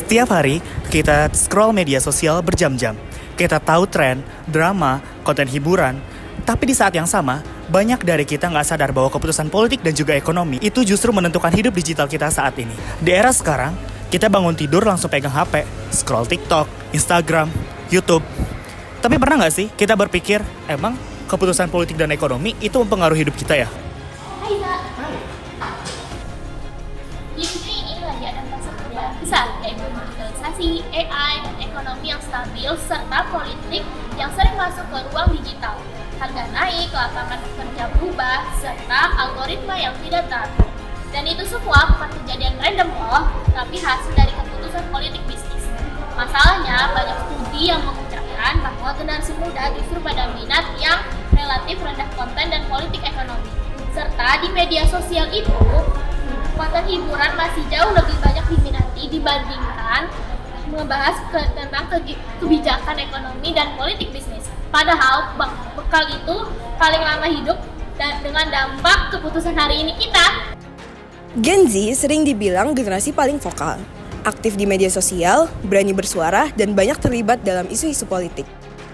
Tiap hari, kita scroll media sosial berjam-jam. Kita tahu tren, drama, konten hiburan. Tapi di saat yang sama, banyak dari kita nggak sadar bahwa keputusan politik dan juga ekonomi itu justru menentukan hidup digital kita saat ini. Di era sekarang, kita bangun tidur langsung pegang HP, scroll TikTok, Instagram, YouTube. Tapi pernah nggak sih kita berpikir, emang keputusan politik dan ekonomi itu mempengaruhi hidup kita ya? Hai Kak. Di dunia ini lagi ada fase perubahan besar, yaitu digitalisasi, AI, dan ekonomi yang stabil, serta politik yang sering masuk ke ruang digital. Harga naik, lapangan kerja berubah, serta algoritma yang tidak teratur. Dan itu semua bukan kejadian random loh, tapi hasil dari keputusan politik bisnis. Masalahnya, banyak studi yang mengucapkan bahwa generasi muda justru pada minat yang relatif rendah konten dan politik ekonomi. Serta di media sosial itu, konten hiburan masih jauh lebih banyak diminati dibandingkan membahas tentang kebijakan ekonomi dan politik bisnis. Padahal bekal itu paling lama hidup dan dengan dampak keputusan hari ini kita. Gen Z sering dibilang generasi paling vokal, aktif di media sosial, berani bersuara, dan banyak terlibat dalam isu-isu politik.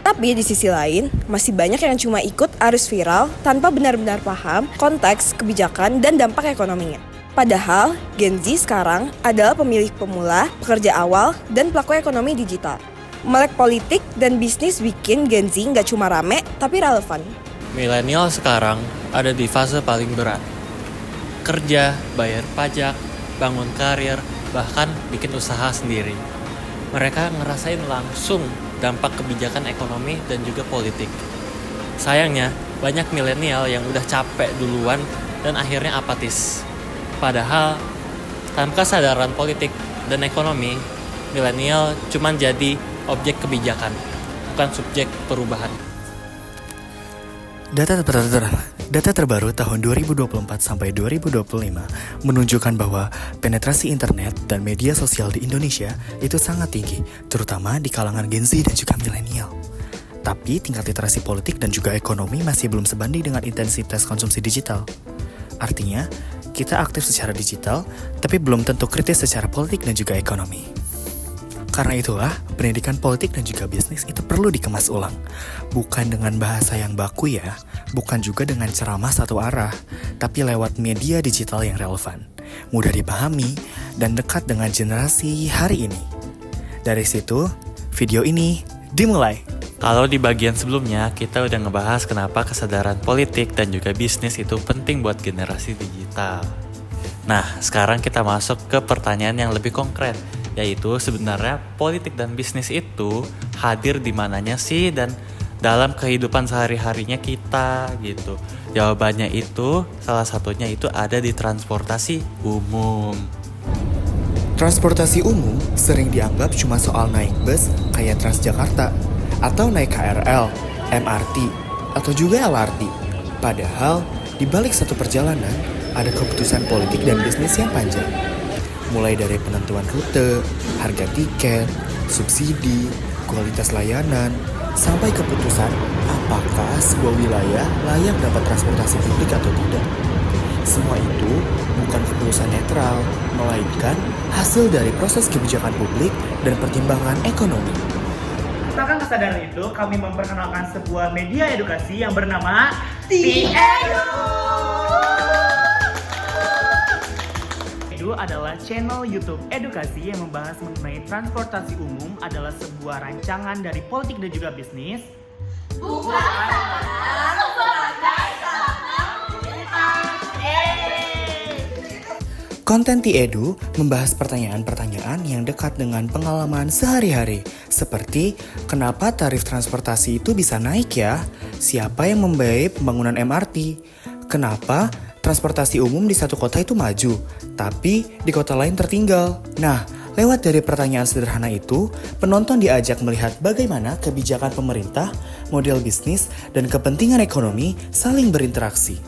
Tapi di sisi lain, masih banyak yang cuma ikut arus viral tanpa benar-benar paham konteks, kebijakan, dan dampak ekonominya. Padahal, Gen Z sekarang adalah pemilih pemula, pekerja awal, dan pelaku ekonomi digital. Melek politik dan bisnis bikin Gen Z nggak cuma rame, tapi relevan. Milenial sekarang ada di fase paling berat. Kerja, bayar pajak, bangun karir, bahkan bikin usaha sendiri. Mereka ngerasain langsung dampak kebijakan ekonomi dan juga politik. Sayangnya, banyak milenial yang udah capek duluan dan akhirnya apatis. Padahal, tanpa kesadaran politik dan ekonomi, milenial cuma jadi objek kebijakan, bukan subjek perubahan. Data terbaru tahun 2024 sampai 2025 menunjukkan bahwa penetrasi internet dan media sosial di Indonesia itu sangat tinggi, terutama di kalangan Gen Z dan juga milenial. Tapi tingkat literasi politik dan juga ekonomi masih belum sebanding dengan intensitas konsumsi digital. Artinya, kita aktif secara digital, tapi belum tentu kritis secara politik dan juga ekonomi. Karena itulah, pendidikan politik dan juga bisnis itu perlu dikemas ulang. Bukan dengan bahasa yang baku ya, bukan juga dengan ceramah satu arah, tapi lewat media digital yang relevan, mudah dipahami, dan dekat dengan generasi hari ini. Dari situ, video ini dimulai. Kalau di bagian sebelumnya, kita udah ngebahas kenapa kesadaran politik dan juga bisnis itu penting buat generasi digital. Nah, sekarang kita masuk ke pertanyaan yang lebih konkret, yaitu sebenarnya politik dan bisnis itu hadir di mananya sih dan dalam kehidupan sehari-harinya kita gitu. Jawabannya itu salah satunya itu ada di transportasi umum. Transportasi umum sering dianggap cuma soal naik bus kayak Transjakarta, atau naik KRL, MRT, atau juga LRT. Padahal, di balik satu perjalanan, ada keputusan politik dan bisnis yang panjang. Mulai dari penentuan rute, harga tiket, subsidi, kualitas layanan, sampai keputusan apakah sebuah wilayah layak dapat transportasi publik atau tidak. Semua itu bukan keputusan netral, melainkan hasil dari proses kebijakan publik dan pertimbangan ekonomi. Asalkan kesadaran itu, kami memperkenalkan sebuah media edukasi yang bernama T-Edu. T-Edu adalah channel YouTube edukasi yang membahas mengenai transportasi umum adalah sebuah rancangan dari politik dan juga bisnis. Konten T-Edu membahas pertanyaan-pertanyaan yang dekat dengan pengalaman sehari-hari, seperti kenapa tarif transportasi itu bisa naik ya? Siapa yang membiayai pembangunan MRT? Kenapa transportasi umum di satu kota itu maju, tapi di kota lain tertinggal? Nah, lewat dari pertanyaan sederhana itu, penonton diajak melihat bagaimana kebijakan pemerintah, model bisnis, dan kepentingan ekonomi saling berinteraksi.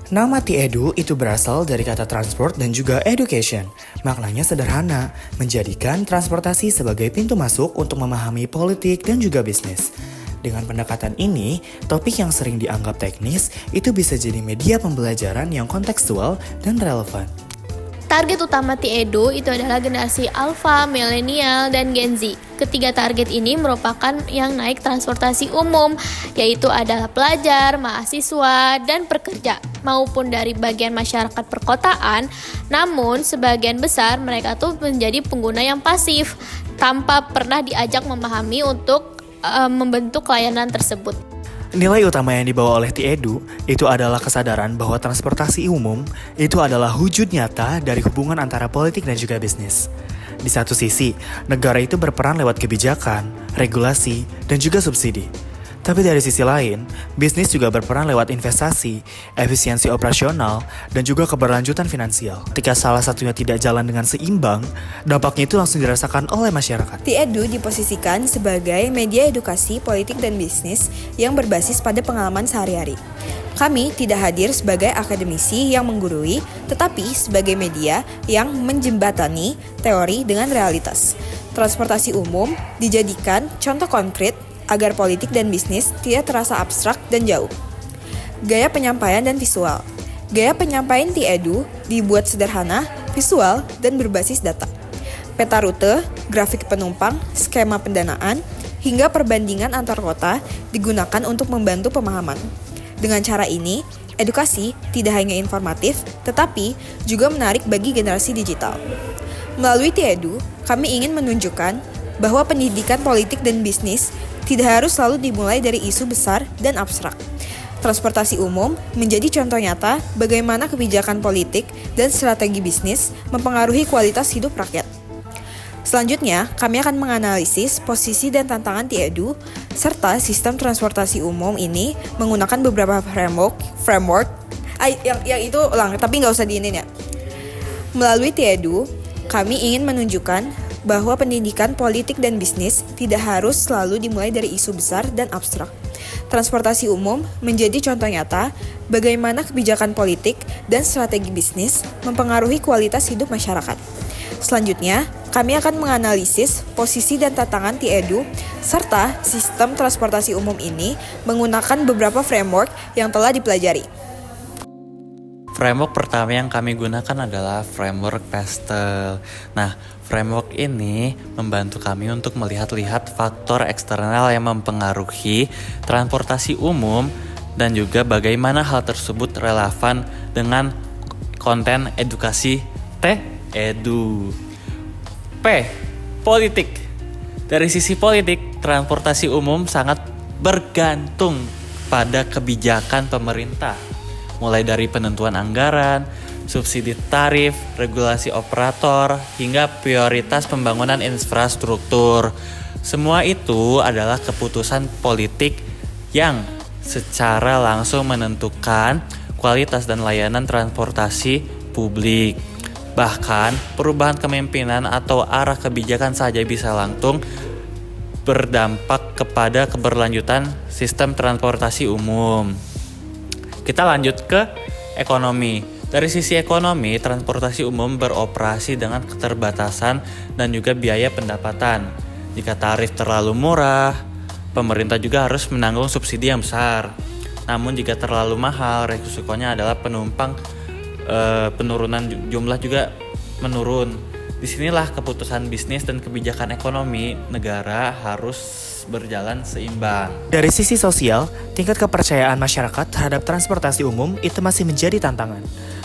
Nama T-Edu itu berasal dari kata transport dan juga education. Maknanya sederhana, menjadikan transportasi sebagai pintu masuk untuk memahami politik dan juga bisnis. Dengan pendekatan ini, topik yang sering dianggap teknis itu bisa jadi media pembelajaran yang kontekstual dan relevan. Target utama T-Edu itu adalah generasi Alpha, Millennial, dan Gen Z. Ketiga target ini merupakan yang naik transportasi umum, yaitu adalah pelajar, mahasiswa, dan pekerja, maupun dari bagian masyarakat perkotaan. Namun, sebagian besar mereka tuh menjadi pengguna yang pasif, tanpa pernah diajak memahami untuk membentuk layanan tersebut. Nilai utama yang dibawa oleh T-Edu itu adalah kesadaran bahwa transportasi umum itu adalah wujud nyata dari hubungan antara politik dan juga bisnis. Di satu sisi, negara itu berperan lewat kebijakan, regulasi, dan juga subsidi. Tapi dari sisi lain, bisnis juga berperan lewat investasi, efisiensi operasional, dan juga keberlanjutan finansial. Ketika salah satunya tidak jalan dengan seimbang, dampaknya itu langsung dirasakan oleh masyarakat. T-Edu diposisikan sebagai media edukasi politik dan bisnis yang berbasis pada pengalaman sehari-hari. Kami tidak hadir sebagai akademisi yang menggurui, tetapi sebagai media yang menjembatani teori dengan realitas. Transportasi umum dijadikan contoh konkret agar politik dan bisnis tidak terasa abstrak dan jauh. Gaya penyampaian dan visual. Gaya penyampaian T-Edu dibuat sederhana, visual, dan berbasis data. Peta rute, grafik penumpang, skema pendanaan, hingga perbandingan antar kota digunakan untuk membantu pemahaman. Dengan cara ini, edukasi tidak hanya informatif, tetapi juga menarik bagi generasi digital. Melalui T-Edu, kami ingin menunjukkan bahwa pendidikan politik dan bisnis tidak harus selalu dimulai dari isu besar dan abstrak. Transportasi umum menjadi contoh nyata bagaimana kebijakan politik dan strategi bisnis mempengaruhi kualitas hidup rakyat. Selanjutnya, kami akan menganalisis posisi dan tantangan T-Edu serta sistem transportasi umum ini menggunakan beberapa framework. Yang itu ulang, tapi nggak usah diinin ya. Melalui T-Edu, kami ingin menunjukkan bahwa pendidikan politik dan bisnis tidak harus selalu dimulai dari isu besar dan abstrak. Transportasi umum menjadi contoh nyata bagaimana kebijakan politik dan strategi bisnis mempengaruhi kualitas hidup masyarakat. Selanjutnya, kami akan menganalisis posisi dan tantangan T-Edu serta sistem transportasi umum ini menggunakan beberapa framework yang telah dipelajari. Framework pertama yang kami gunakan adalah framework PESTEL. Nah, framework ini membantu kami untuk melihat-lihat faktor eksternal yang mempengaruhi transportasi umum dan juga bagaimana hal tersebut relevan dengan konten edukasi T-Edu. P. Politik. Dari sisi politik, transportasi umum sangat bergantung pada kebijakan pemerintah. Mulai dari penentuan anggaran, subsidi tarif, regulasi operator, hingga prioritas pembangunan infrastruktur. Semua itu adalah keputusan politik yang secara langsung menentukan kualitas dan layanan transportasi publik. Bahkan, perubahan kepemimpinan atau arah kebijakan saja bisa langsung berdampak kepada keberlanjutan sistem transportasi umum. Kita lanjut ke ekonomi. Dari sisi ekonomi, transportasi umum beroperasi dengan keterbatasan dan juga biaya pendapatan. Jika tarif terlalu murah, pemerintah juga harus menanggung subsidi yang besar. Namun jika terlalu mahal, resikonya adalah penurunan jumlah juga menurun. Disinilah keputusan bisnis dan kebijakan ekonomi negara harus berjalan seimbang. Dari sisi sosial, tingkat kepercayaan masyarakat terhadap transportasi umum itu masih menjadi tantangan.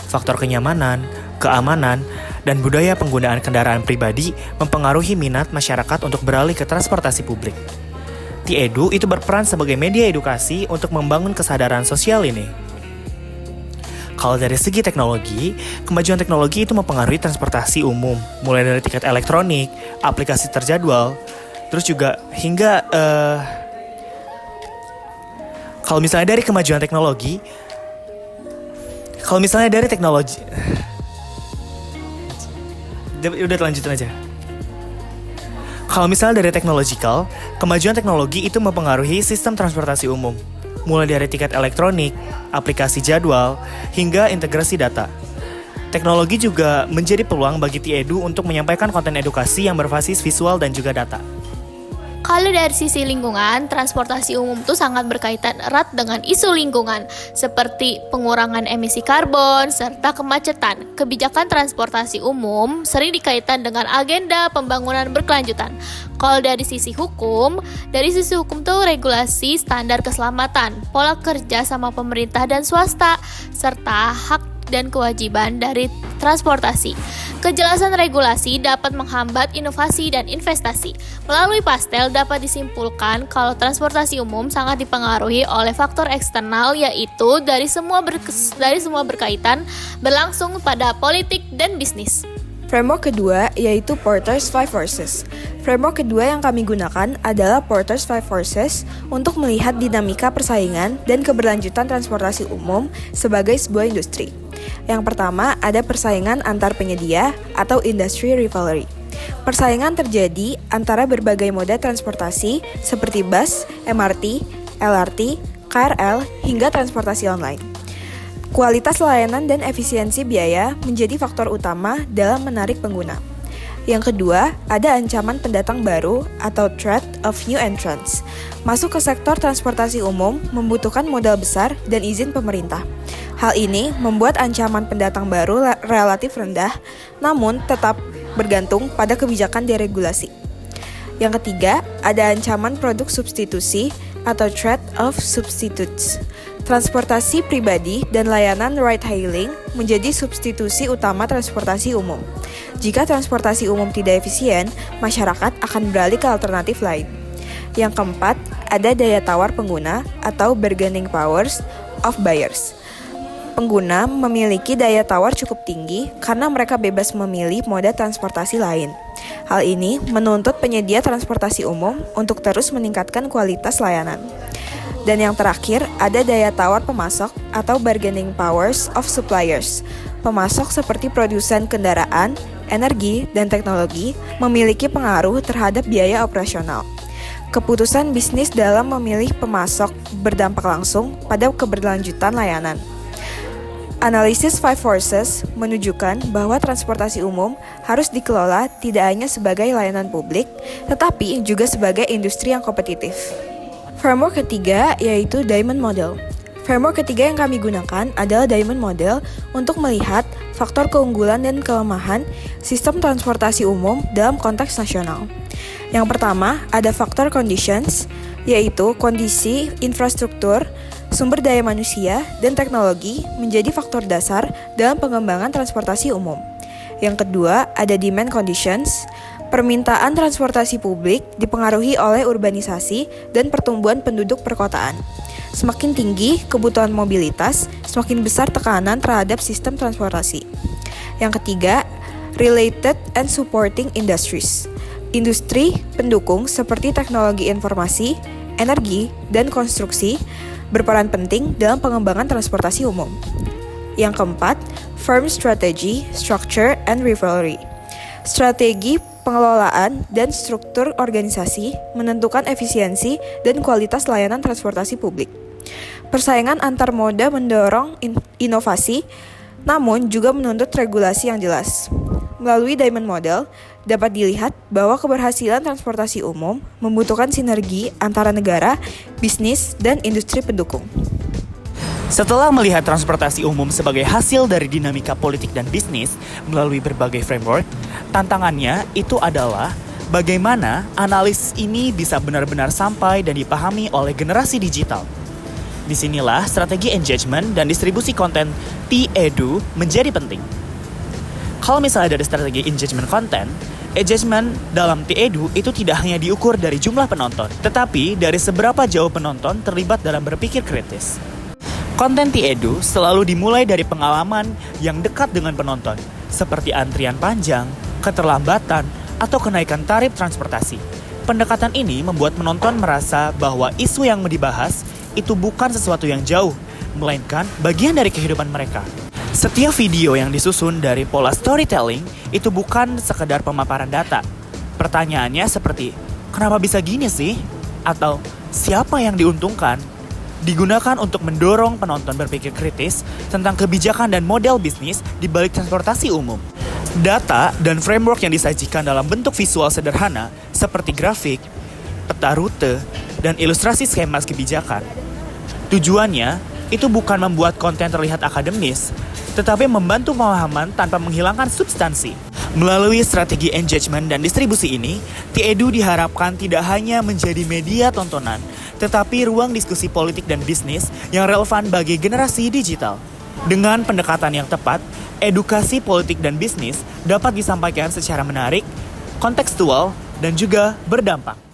Faktor kenyamanan, keamanan, dan budaya penggunaan kendaraan pribadi mempengaruhi minat masyarakat untuk beralih ke transportasi publik. T-Edu itu berperan sebagai media edukasi untuk membangun kesadaran sosial ini. Kalau dari segi teknologi, kemajuan teknologi itu mempengaruhi transportasi umum, mulai dari tiket elektronik, aplikasi terjadwal, terus juga hingga kalau misalnya dari kemajuan teknologi, udah lanjutin aja. Kalau misalnya dari teknologikal, kemajuan teknologi itu mempengaruhi sistem transportasi umum, mulai dari tiket elektronik, aplikasi jadwal, hingga integrasi data. Teknologi juga menjadi peluang bagi T-Edu untuk menyampaikan konten edukasi yang berbasis visual dan juga data. Kalau dari sisi lingkungan, transportasi umum itu sangat berkaitan erat dengan isu lingkungan, seperti pengurangan emisi karbon serta kemacetan. Kebijakan transportasi umum sering dikaitkan dengan agenda pembangunan berkelanjutan. Kalau dari sisi hukum tuh regulasi standar keselamatan, pola kerja sama pemerintah dan swasta, serta hak dan kewajiban dari transportasi. Kejelasan regulasi dapat menghambat inovasi dan investasi. Melalui pastel dapat disimpulkan kalau transportasi umum sangat dipengaruhi oleh faktor eksternal, yaitu dari semua berkaitan berlangsung pada politik dan bisnis. Framework kedua yaitu Porter's Five Forces. Framework kedua yang kami gunakan adalah Porter's Five Forces untuk melihat dinamika persaingan dan keberlanjutan transportasi umum sebagai sebuah industri. Yang pertama ada persaingan antar penyedia atau industry rivalry. Persaingan terjadi antara berbagai moda transportasi seperti bus, MRT, LRT, KRL, hingga transportasi online. Kualitas layanan dan efisiensi biaya menjadi faktor utama dalam menarik pengguna. Yang kedua, ada ancaman pendatang baru atau threat of new entrants. Masuk ke sektor transportasi umum membutuhkan modal besar dan izin pemerintah. Hal ini membuat ancaman pendatang baru relatif rendah, namun tetap bergantung pada kebijakan deregulasi. Yang ketiga, ada ancaman produk substitusi atau threat of substitutes. Transportasi pribadi dan layanan ride-hailing menjadi substitusi utama transportasi umum. Jika transportasi umum tidak efisien, masyarakat akan beralih ke alternatif lain. Yang keempat, ada daya tawar pengguna atau bargaining powers of buyers. Pengguna memiliki daya tawar cukup tinggi karena mereka bebas memilih moda transportasi lain. Hal ini menuntut penyedia transportasi umum untuk terus meningkatkan kualitas layanan. Dan yang terakhir, ada daya tawar pemasok atau bargaining powers of suppliers. Pemasok seperti produsen kendaraan, energi, dan teknologi memiliki pengaruh terhadap biaya operasional. Keputusan bisnis dalam memilih pemasok berdampak langsung pada keberlanjutan layanan. Analisis Five Forces menunjukkan bahwa transportasi umum harus dikelola tidak hanya sebagai layanan publik, tetapi juga sebagai industri yang kompetitif. Framework ketiga yaitu Diamond Model. Framework ketiga yang kami gunakan adalah Diamond Model untuk melihat faktor keunggulan dan kelemahan sistem transportasi umum dalam konteks nasional. Yang pertama, ada faktor conditions, yaitu kondisi infrastruktur, sumber daya manusia, dan teknologi menjadi faktor dasar dalam pengembangan transportasi umum. Yang kedua, ada demand conditions. Permintaan transportasi publik dipengaruhi oleh urbanisasi dan pertumbuhan penduduk perkotaan. Semakin tinggi kebutuhan mobilitas, semakin besar tekanan terhadap sistem transportasi. Yang ketiga, related and supporting industries. Industri pendukung seperti teknologi informasi, energi, dan konstruksi berperan penting dalam pengembangan transportasi umum. Yang keempat, firm strategy, structure, and rivalry. Strategi pengelolaan dan struktur organisasi menentukan efisiensi dan kualitas layanan transportasi publik. Persaingan antar moda mendorong inovasi, namun juga menuntut regulasi yang jelas. Melalui Diamond Model, dapat dilihat bahwa keberhasilan transportasi umum membutuhkan sinergi antara negara, bisnis, dan industri pendukung. Setelah melihat transportasi umum sebagai hasil dari dinamika politik dan bisnis melalui berbagai framework, tantangannya itu adalah bagaimana analisis ini bisa benar-benar sampai dan dipahami oleh generasi digital. Disinilah strategi engagement dan distribusi konten T-Edu menjadi penting. Kalau misalnya dari strategi engagement konten, engagement dalam T-Edu itu tidak hanya diukur dari jumlah penonton, tetapi dari seberapa jauh penonton terlibat dalam berpikir kritis. Konten T-Edu selalu dimulai dari pengalaman yang dekat dengan penonton, seperti antrian panjang, keterlambatan, atau kenaikan tarif transportasi. Pendekatan ini membuat penonton merasa bahwa isu yang dibahas itu bukan sesuatu yang jauh, melainkan bagian dari kehidupan mereka. Setiap video yang disusun dari pola storytelling itu bukan sekedar pemaparan data. Pertanyaannya seperti, kenapa bisa gini sih? Atau, siapa yang diuntungkan? Digunakan untuk mendorong penonton berpikir kritis tentang kebijakan dan model bisnis di balik transportasi umum. Data dan framework yang disajikan dalam bentuk visual sederhana seperti grafik, peta rute, dan ilustrasi skema kebijakan. Tujuannya itu bukan membuat konten terlihat akademis, tetapi membantu pemahaman tanpa menghilangkan substansi. Melalui strategi engagement dan distribusi ini, T-Edu diharapkan tidak hanya menjadi media tontonan, tetapi ruang diskusi politik dan bisnis yang relevan bagi generasi digital. Dengan pendekatan yang tepat, edukasi politik dan bisnis dapat disampaikan secara menarik, kontekstual, dan juga berdampak.